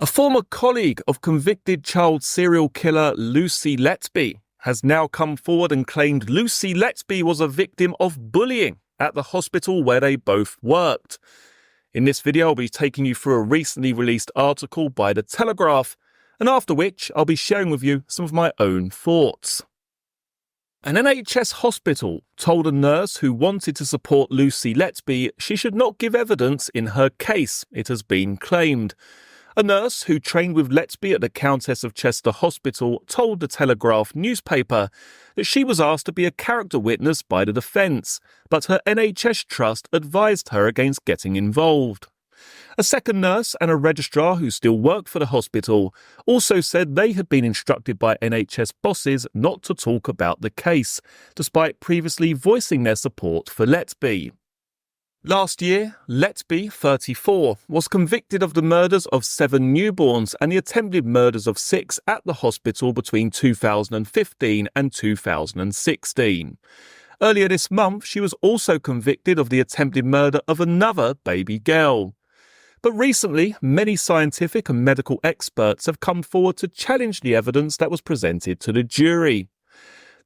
A former colleague of convicted child serial killer Lucy Letby has now come forward and claimed Lucy Letby was a victim of bullying at the hospital where they both worked. In this video, I'll be taking you through a recently released article by The Telegraph, and after which I'll be sharing with you some of my own thoughts. An NHS hospital told a nurse who wanted to support Lucy Letby she should not give evidence in her case, it has been claimed. A nurse who trained with Letby at the Countess of Chester Hospital told the Telegraph newspaper that she was asked to be a character witness by the defence, but her NHS trust advised her against getting involved. A second nurse and a registrar who still work for the hospital also said they had been instructed by NHS bosses not to talk about the case, despite previously voicing their support for Letby. Last year, Letby, 34, was convicted of the murders of 7 newborns and the attempted murders of 6 at the hospital between 2015 and 2016. Earlier this month, she was also convicted of the attempted murder of another baby girl. But recently, many scientific and medical experts have come forward to challenge the evidence that was presented to the jury.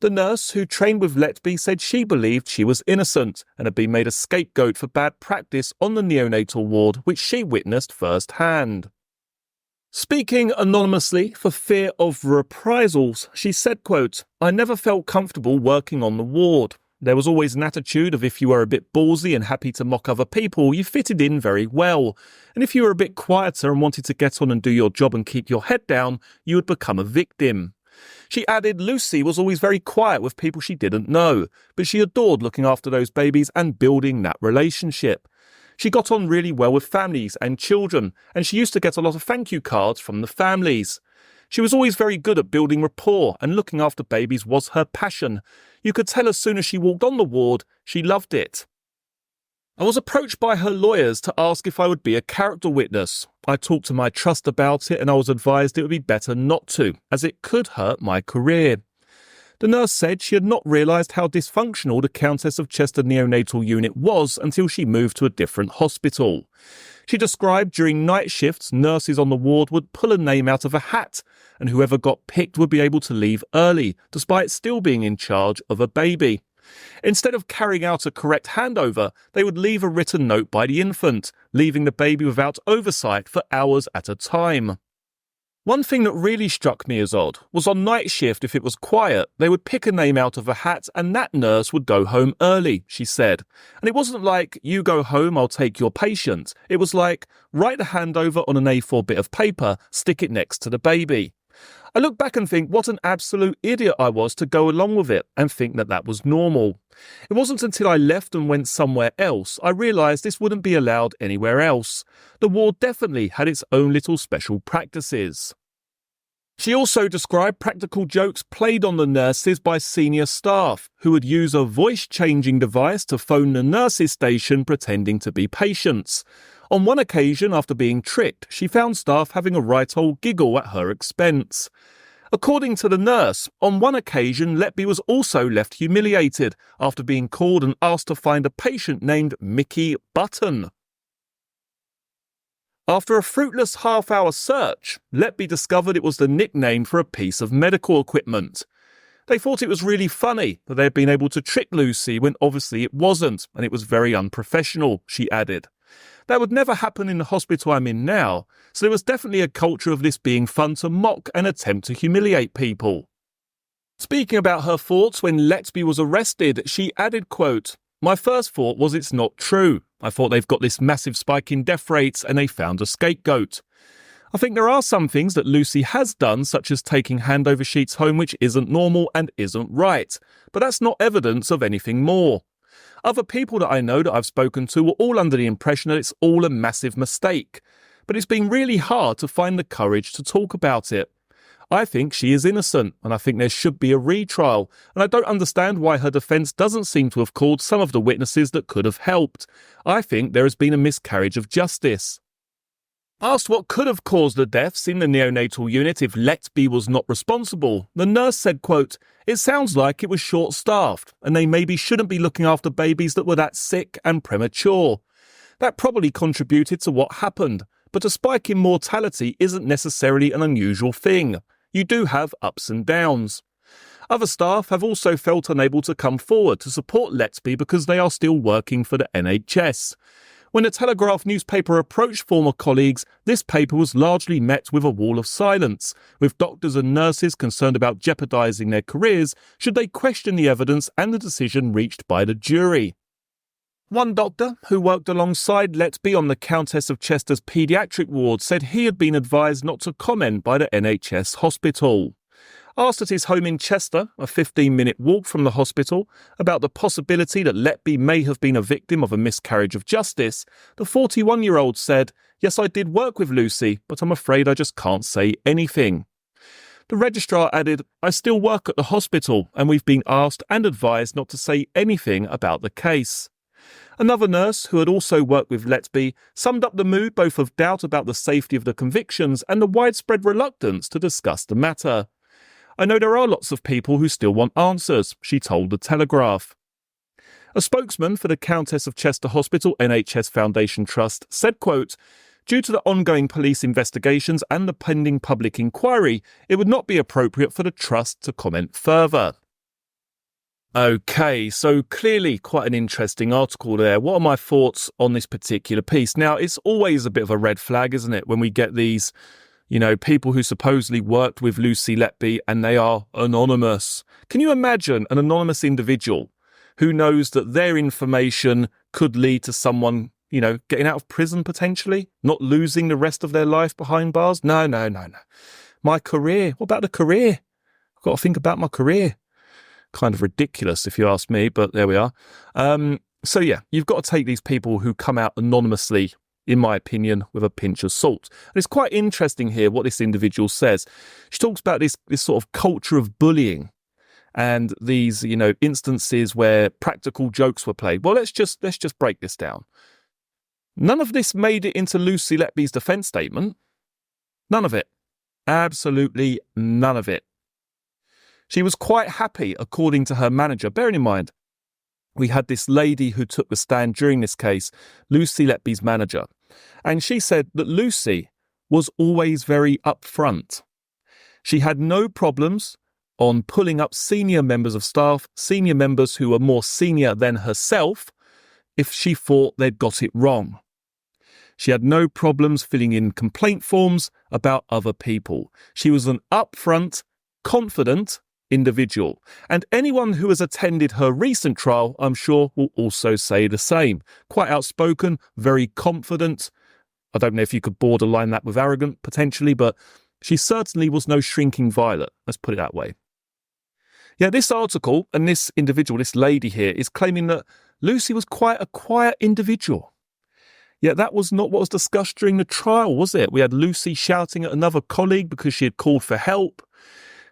The nurse who trained with Letby said she believed she was innocent and had been made a scapegoat for bad practice on the neonatal ward, which she witnessed firsthand. Speaking anonymously for fear of reprisals, she said, quote, "I never felt comfortable working on the ward. There was always an attitude of if you were a bit ballsy and happy to mock other people, you fitted in very well. And if you were a bit quieter and wanted to get on and do your job and keep your head down, you would become a victim." She added Lucy was always very quiet with people she didn't know, but she adored looking after those babies and building that relationship. She got on really well with families and children, and she used to get a lot of thank you cards from the families. She was always very good at building rapport, and looking after babies was her passion. You could tell as soon as she walked on the ward, she loved it. I was approached by her lawyers to ask if I would be a character witness. I talked to my trust about it and I was advised it would be better not to, as it could hurt my career. The nurse said she had not realised how dysfunctional the Countess of Chester neonatal unit was until she moved to a different hospital. She described during night shifts, nurses on the ward would pull a name out of a hat, and whoever got picked would be able to leave early, despite still being in charge of a baby. Instead of carrying out a correct handover, they would leave a written note by the infant, leaving the baby without oversight for hours at a time. One thing that really struck me as odd was on night shift, if it was quiet, they would pick a name out of a hat and that nurse would go home early, she said. And it wasn't like, you go home, I'll take your patient. It was like, write the handover on an A4 bit of paper, stick it next to the baby. I look back and think what an absolute idiot I was to go along with it and think that that was normal. It wasn't until I left and went somewhere else I realised this wouldn't be allowed anywhere else. The ward definitely had its own little special practices. She also described practical jokes played on the nurses by senior staff, who would use a voice-changing device to phone the nurses' station pretending to be patients. On one occasion, after being tricked, she found staff having a right old giggle at her expense. According to the nurse, on one occasion, Letby was also left humiliated after being called and asked to find a patient named Mickey Button. After a fruitless half-hour search, Letby discovered it was the nickname for a piece of medical equipment. They thought it was really funny that they had been able to trick Lucy when obviously it wasn't, and it was very unprofessional, she added. That would never happen in the hospital I'm in now, so there was definitely a culture of this being fun to mock and attempt to humiliate people. Speaking about her thoughts when Letby was arrested, she added, quote, "My first thought was it's not true. I thought they've got this massive spike in death rates and they found a scapegoat. I think there are some things that Lucy has done, such as taking handover sheets home, which isn't normal and isn't right, but that's not evidence of anything more. Other people that I know that I've spoken to were all under the impression that it's all a massive mistake, but it's been really hard to find the courage to talk about it. I think she is innocent, and I think there should be a retrial, and I don't understand why her defence doesn't seem to have called some of the witnesses that could have helped. I think there has been a miscarriage of justice." Asked what could have caused the deaths in the neonatal unit if Letby was not responsible, the nurse said, quote, "It sounds like it was short-staffed, and they maybe shouldn't be looking after babies that were that sick and premature. That probably contributed to what happened, but a spike in mortality isn't necessarily an unusual thing. You do have ups and downs. Other staff have also felt unable to come forward to support Letby because they are still working for the NHS. When the Telegraph newspaper approached former colleagues, this paper was largely met with a wall of silence, with doctors and nurses concerned about jeopardising their careers should they question the evidence and the decision reached by the jury. One doctor, who worked alongside Letby on the Countess of Chester's paediatric ward, said he had been advised not to comment by the NHS hospital. Asked at his home in Chester, a 15-minute walk from the hospital, about the possibility that Letby may have been a victim of a miscarriage of justice, the 41-year-old said, "Yes, I did work with Lucy, but I'm afraid I just can't say anything." The registrar added, "I still work at the hospital, and we've been asked and advised not to say anything about the case." Another nurse, who had also worked with Letby, summed up the mood both of doubt about the safety of the convictions and the widespread reluctance to discuss the matter. "I know there are lots of people who still want answers," she told the Telegraph. A spokesman for the Countess of Chester Hospital NHS Foundation Trust said, quote, "Due to the ongoing police investigations and the pending public inquiry, it would not be appropriate for the Trust to comment further." Okay, so clearly quite an interesting article there. What are my thoughts on this particular piece? Now, it's always a bit of a red flag, isn't it, when we get these people who supposedly worked with Lucy Letby and they are anonymous. Can you imagine an anonymous individual who knows that their information could lead to someone, getting out of prison potentially, not losing the rest of their life behind bars? No. My career. What about the career? I've got to think about my career. Kind of ridiculous if you ask me, but there we are. So yeah, you've got to take these people who come out anonymously, in my opinion, with a pinch of salt. And it's quite interesting here what this individual says. She talks about this sort of culture of bullying and these, instances where practical jokes were played. Well, let's just break this down. None of this made it into Lucy Letby's defence statement. None of it. Absolutely none of it. She was quite happy, according to her manager. Bearing in mind, we had this lady who took the stand during this case, Lucy Letby's manager, and she said that Lucy was always very upfront. She had no problems on pulling up senior members of staff, senior members who were more senior than herself, if she thought they'd got it wrong. She had no problems filling in complaint forms about other people. She was an upfront, confident individual. And anyone who has attended her recent trial, I'm sure, will also say the same. Quite outspoken, very confident. I don't know if you could borderline that with arrogant, potentially, but she certainly was no shrinking violet. Let's put it that way. Yeah, this article and this individual, this lady here, is claiming that Lucy was quite a quiet individual. Yet that was not what was discussed during the trial, was it? We had Lucy shouting at another colleague because she had called for help.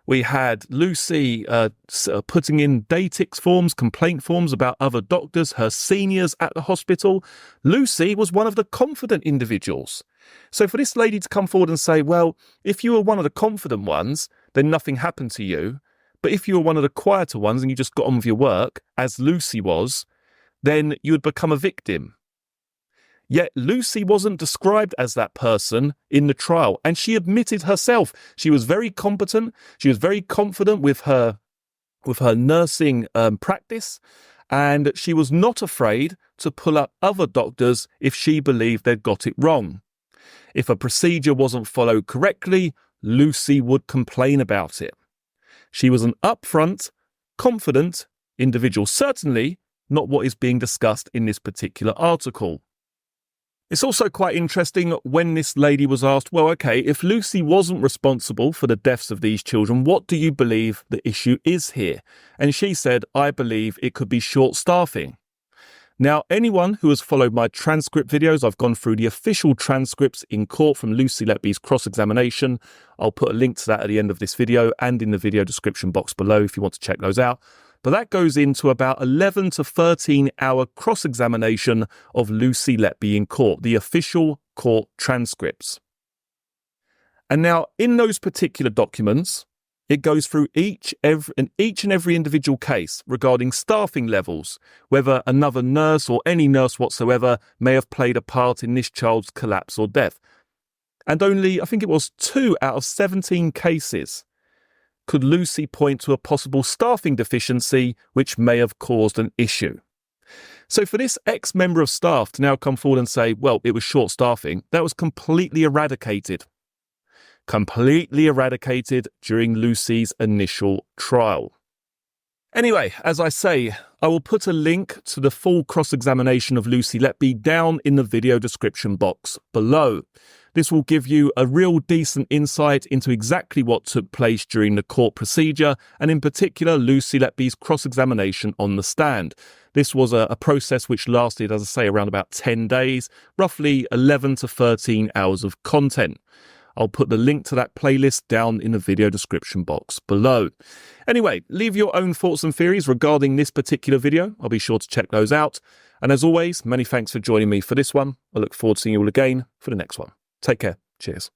We had Lucy putting in datix forms, complaint forms about other doctors, her seniors at the hospital. Lucy was one of the confident individuals. So for this lady to come forward and say, well, if you were one of the confident ones, then nothing happened to you. But if you were one of the quieter ones and you just got on with your work, as Lucy was, then you would become a victim. Yet Lucy wasn't described as that person in the trial, and she admitted herself she was very competent, she was very confident with her nursing practice, and she was not afraid to pull up other doctors if she believed they'd got it wrong. If a procedure wasn't followed correctly, Lucy would complain about it. She was an upfront, confident individual, certainly not what is being discussed in this particular article. It's also quite interesting when this lady was asked, well, okay, if Lucy wasn't responsible for the deaths of these children, what do you believe the issue is here? And she said, I believe it could be short staffing. Now, anyone who has followed my transcript videos, I've gone through the official transcripts in court from Lucy Letby's cross-examination. I'll put a link to that at the end of this video and in the video description box below if you want to check those out. But that goes into about 11 to 13 hour cross-examination of Lucy Letby in court, the official court transcripts. And now in those particular documents, it goes through each and every individual case regarding staffing levels, whether another nurse or any nurse whatsoever may have played a part in this child's collapse or death. And only, I think it was 2 out of 17 cases could Lucy point to a possible staffing deficiency which may have caused an issue. So for this ex-member of staff to now come forward and say, well, it was short staffing, that was completely eradicated. Completely eradicated during Lucy's initial trial. Anyway, as I say, I will put a link to the full cross-examination of Lucy Letby down in the video description box below. This will give you a real decent insight into exactly what took place during the court procedure, and in particular Lucy Letby's cross-examination on the stand. This was a process which lasted, as I say, around about 10 days, roughly 11 to 13 hours of content. I'll put the link to that playlist down in the video description box below. Anyway, leave your own thoughts and theories regarding this particular video. I'll be sure to check those out. And as always, many thanks for joining me for this one. I look forward to seeing you all again for the next one. Take care. Cheers.